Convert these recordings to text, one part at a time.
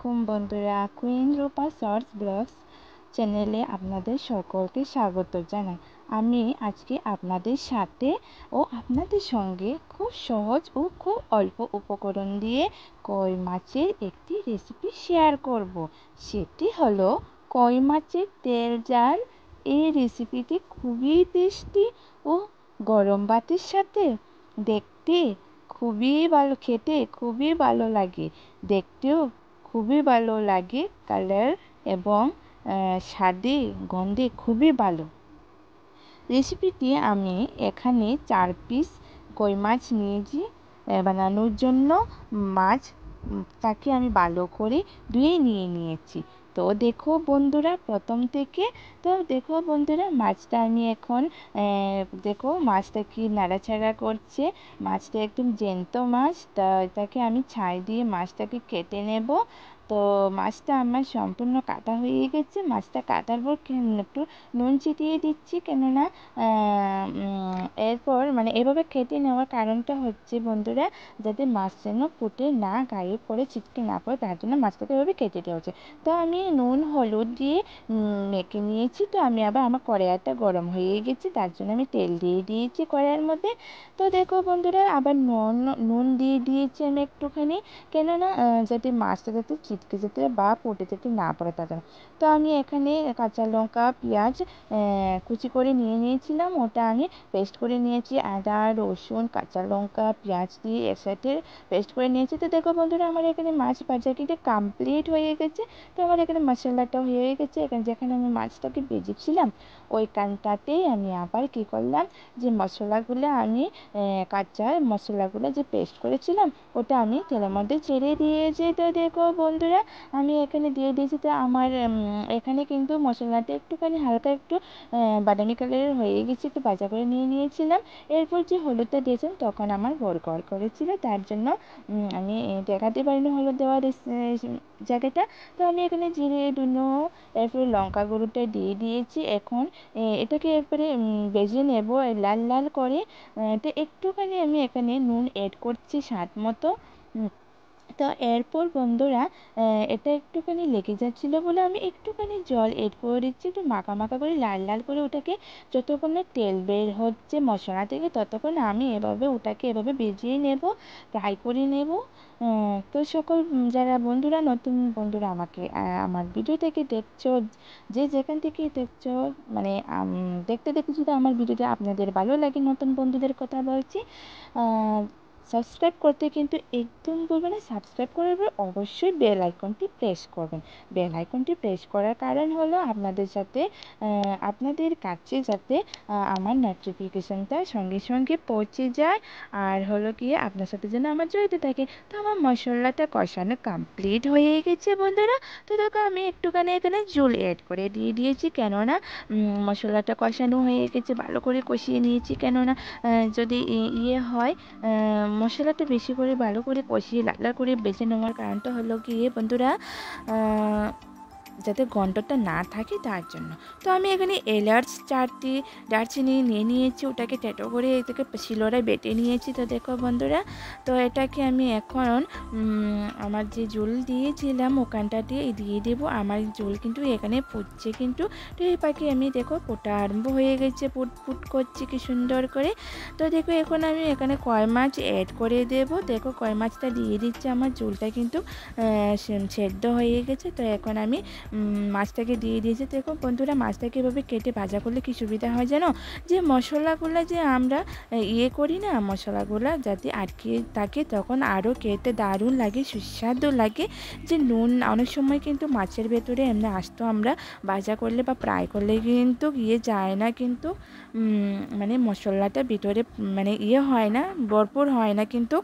আলাইকুম বন্ধুরা, কুইন রূপা shorts blogs চ্যানেলে আপনাদের সকলকে স্বাগত জানাই। আমি আজকে আপনাদের সাথে ও আপনাদের সঙ্গে খুব সহজ ও খুব অল্প উপকরণ দিয়ে কই মাছের একটি রেসিপি শেয়ার করব। সেটি হলো কই মাছের তেল ঝাল। এই রেসিপিটি খুবই টেস্টি ও গরম ভাতের সাথে দেখতে খুবই ভালো, খেতে খুবই ভালো লাগে, দেখতেও খুবই ভালো লাগে, কালার এবং স্বাদে গন্ধে খুবই ভালো। রেসিপিটি আমি এখানে 4 পিস কই মাছ নিয়েছি বানানোর জন্য। মাছটাকে আমি ভালো করে ধুয়ে নিয়েছি। তো দেখো বন্ধুরা, মাছটা আমি এখন দেখো মাছটা কি নাড়াচাড়া করছে। মাছটা একদম জ্যান্ত মাছ, তা এটাকে আমি ছাই দিয়ে মাছটাকে কেটে নেব। তো মাছটা আমার সম্পূর্ণ কাটা হয়ে গেছে। মাছটা কাটার পর একটু নুন ছিটিয়ে দিচ্ছি, কেননা এরপর এভাবে কেটে নেওয়ার কারণটা হচ্ছে বন্ধুরা, যাতে মাছ যেন ফুটে না গায়ে পড়ে ছিটকে না পড়ে, তার জন্য মাছটাকে এভাবে কেটে দেওয়া হচ্ছে। তো আমি নুন হলুদ দিয়ে মেখে নিয়েছি। তো আমি আবার আমার কড়াইটা গরম হয়ে গেছে, তার জন্য আমি তেল দিয়ে দিয়েছি কড়াইয়ের মধ্যে। তো দেখো বন্ধুরা, আবার নুন দিয়ে দিয়েছি আমি একটুখানি, কেননা যাতে মাছটা যাতে ছিটকে যেতে বা ফুটে যেতে না পড়ে তার জন্য। তো আমি এখানে কাঁচা লঙ্কা পেঁয়াজ কুচি করে নিয়েছিলাম, ওটা আমি পেস্ট করে নিয়েছি। আদা রসুন কাঁচা লঙ্কা পেঁয়াজ দিয়ে একসাথে পেস্ট করে নিয়েছি। তো দেখো বন্ধুরা, আমার এখানে মাছ ভাজা কিন্তু কমপ্লিট হয়ে গেছে। তো আমার এখানে মশলাটাও হয়ে গেছে। যেখানে আমি মাছটাকে ভেজেছিলাম ওইখানটাতেই আমি আবার কী করলাম, যে মশলাগুলো আমি কাঁচা মশলাগুলো যে পেস্ট করেছিলাম ওটা আমি তেলের মধ্যে ছেড়ে দিয়েছি। তো দেখো বন্ধুরা, আমি এখানে দিয়ে দিয়েছি। তো আমার এখানে কিন্তু মশলাটা একটুখানি হালকা একটু বাদামি কালারের হয়ে গেছে, একটু ভাজা করে নিয়েছিলাম। এরপর যে হলুদটা দিয়েছিলাম তখন আমার গড় করেছিল, তার জন্য আমি দেখাতে পারিনি হলুদ দেওয়ার জায়গাটা। তো আমি এখানে জিরে ধুনো এরপরে লঙ্কা গুঁড়োটা দিয়ে দিয়েছি। এখন এটাকে একবারে ভেজে নেব লাল লাল করে। তো একটুখানি আমি এখানে নুন অ্যাড করছি স্বাদ মতো। তো এরপর বন্ধুরা, এটা একটুখানি লেগে যাচ্ছিলো বলে আমি একটুখানি জল এড করে দিচ্ছি, একটু মাখা মাখা করে লাল লাল করে। ওটাকে যতক্ষণ না তেল বের হচ্ছে মশলা থেকে ততক্ষণ আমি ওটাকে এভাবে ভেজিয়ে নেব, ফ্রাই করে নেব। তো সকল যারা বন্ধুরা নতুন বন্ধুরা আমাকে আমার ভিডিও থেকে দেখছো, যে যেখান থেকে দেখছো, দেখতে দেখতে যদি আমার ভিডিওটা আপনাদের ভালো লাগে, নতুন বন্ধুদের কথা বলছি, সাবস্ক্রাইব করতে কিন্তু একদম বলবেন না। সাবস্ক্রাইব করার পর অবশ্যই বেল আইকনটি প্রেস করবেন। বেল আইকনটি প্রেস করার কারণ হলো আপনাদের কাছে যাতে আমার নোটিফিকেশানটা সঙ্গে সঙ্গে পৌঁছে যায়, আর হলো গিয়ে আপনার সাথে যেন আমার জড়িত থাকে। তো আমার মশলাটা কষানো কমপ্লিট হয়ে গেছে বন্ধুরা। তো দেখো আমি একটুখানি এখানে জল অ্যাড করে দিয়েছি, কেননা মশলাটা কষানো হয়ে গেছে, ভালো করে কষিয়ে নিয়েছি। কেননা যদি হয় মশলাটা বেশি করে ভালো করে কষিয়ে লাল লাল করে বেছে নেওয়ার কারণটা হলো গিয়ে বন্ধুরা, যাতে গন্ধটা না থাকে তার জন্য। তো আমি এখানে এলাচ 4টি দারচিনি নিয়ে নিয়েছি, ওটাকে টেটো করে এটাকে শিলনোড়ায় বেটে নিয়েছি। তো দেখো বন্ধুরা, তো এটাকে আমি এখন আমার যে জল দিয়েছিলাম ওখানটা দিয়ে দেবো। আমার জল কিন্তু এখানে ফুটছে কিন্তু। তো এই পাখি আমি দেখো ফোটা আরম্ভ হয়ে গেছে, ফুট করছে কি সুন্দর করে। তো দেখো এখন আমি এখানে কই মাছ অ্যাড করে দেব। দেখো কই মাছটা দিয়ে দিচ্ছে, আমার জলটা কিন্তু সেদ্ধ হয়ে গেছে। তো এখন আমি মাছটাকে দিয়ে দিয়েছি। দেখো বন্ধুরা, মাছটাকে এভাবে কেটে ভাজা করলে কি সুবিধা হয় জানো, যে মশলাগুলো যে আমরা করি না, মশলাগুলো যাতে আটকে থাকে তখন আরও খেতে দারুণ লাগে, সুস্বাদু লাগে। যে নুন অনেক সময় কিন্তু মাছের ভেতরে এমনি আসতো, আমরা ভাজা করলে বা ফ্রাই করলে কিন্তু যায় না, কিন্তু মশলাটা ভিতরে হয় না, ভরপুর হয় না কিন্তু।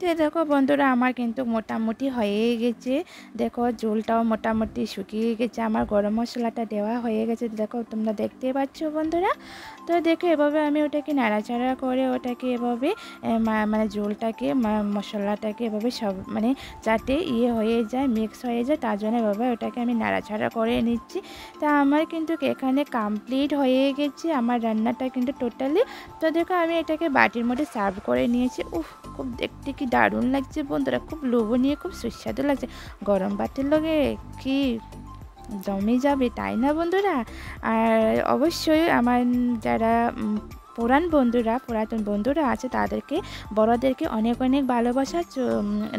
তো দেখো বন্ধুরা, আমার কিন্তু মোটামুটি হয়ে গেছে। দেখো ঝোলটাও মোটামুটি শুকিয়ে গেছে, আমার গরম মশলাটা দেওয়া হয়ে গেছে। দেখো তোমরা দেখতে পাচ্ছ বন্ধুরা। তো দেখো এভাবে আমি ওটাকে নাড়াচাড়া করে ওটাকে এভাবে ঝোলটাকে মশলাটাকে এভাবে সব যাতে হয়ে যায়, মিক্স হয়ে যায়, তার জন্য এভাবে ওটাকে আমি নাড়াচাড়া করে নিচ্ছি। তা আমার কিন্তু এখানে কমপ্লিট হয়ে গেছে আমার রান্নাটা কিন্তু টোটালি। তো দেখো আমি এটাকে বাটির মধ্যে সার্ভ করে নিয়েছি। খুব দেখতে কি দারুণ লাগছে বন্ধুরা, খুব লোভনীয়, খুব সুস্বাদু লাগছে। গরম ভাতের লগে কি জমে যাবে, তাই না বন্ধুরা? আর অবশ্যই আমার যারা পুরাতন বন্ধুরা আছে তাদেরকে, বড়দেরকে অনেক অনেক ভালোবাসা,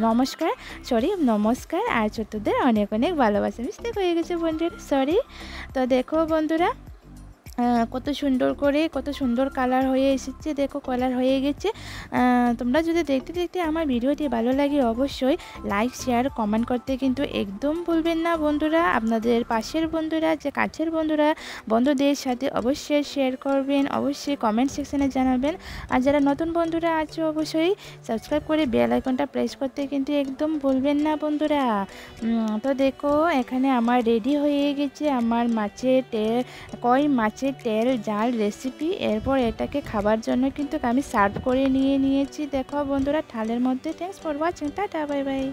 নমস্কার। আর ছোটদের অনেক অনেক ভালোবাসা। মিস্টেক হয়ে গেছে বন্ধুরা, সরি। তো দেখো বন্ধুরা কত সুন্দর কালার হয়ে এসেছে, দেখো কালার হয়ে গেছে। তোমরা যদি দেখতে দেখতে আমার ভিডিওটি ভালো লাগে অবশ্যই লাইক শেয়ার কমেন্ট করতে কিন্তু একদম ভুলবেন না বন্ধুরা। আপনাদের পাশের বন্ধুরা, যে কাছের বন্ধুদের সাথে অবশ্যই শেয়ার করবেন, অবশ্যই কমেন্ট সেকশনে জানাবেন। আর যারা নতুন বন্ধুরা আছে অবশ্যই সাবস্ক্রাইব করে বেল আইকনটা প্রেস করতে কিন্তু একদম ভুলবেন না বন্ধুরা। তো দেখো এখানে আমার রেডি হয়ে গেছে আমার কই মাছের তেল ঝাল রেসিপি। এরপর এটাকে খাবার জন্য কিন্তু আমি সার্ভ করে নিয়েছি। দেখো বন্ধুরা থালের মধ্যে। Thanks for watching, tata, bye bye.